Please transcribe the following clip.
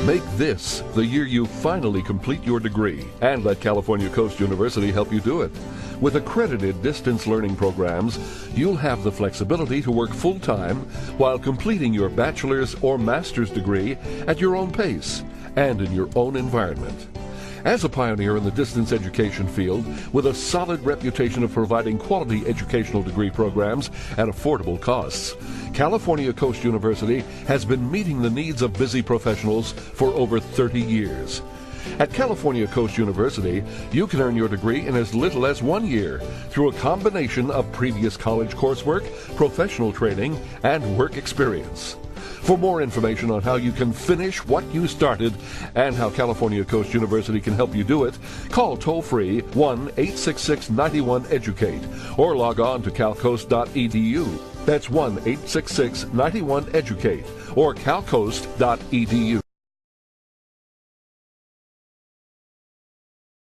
Make this the year you finally complete your degree, and let California Coast University help you do it. With accredited distance learning programs, you'll have the flexibility to work full-time while completing your bachelor's or master's degree at your own pace and in your own environment. As a pioneer in the distance education field, with a solid reputation of providing quality educational degree programs at affordable costs, California Coast University has been meeting the needs of busy professionals for over 30 years. At California Coast University, you can earn your degree in as little as 1 year through a combination of previous college coursework, professional training, and work experience. For more information on how you can finish what you started and how California Coast University can help you do it, call toll-free 1-866-91-EDUCATE or log on to calcoast.edu. That's 1-866-91-EDUCATE or calcoast.edu.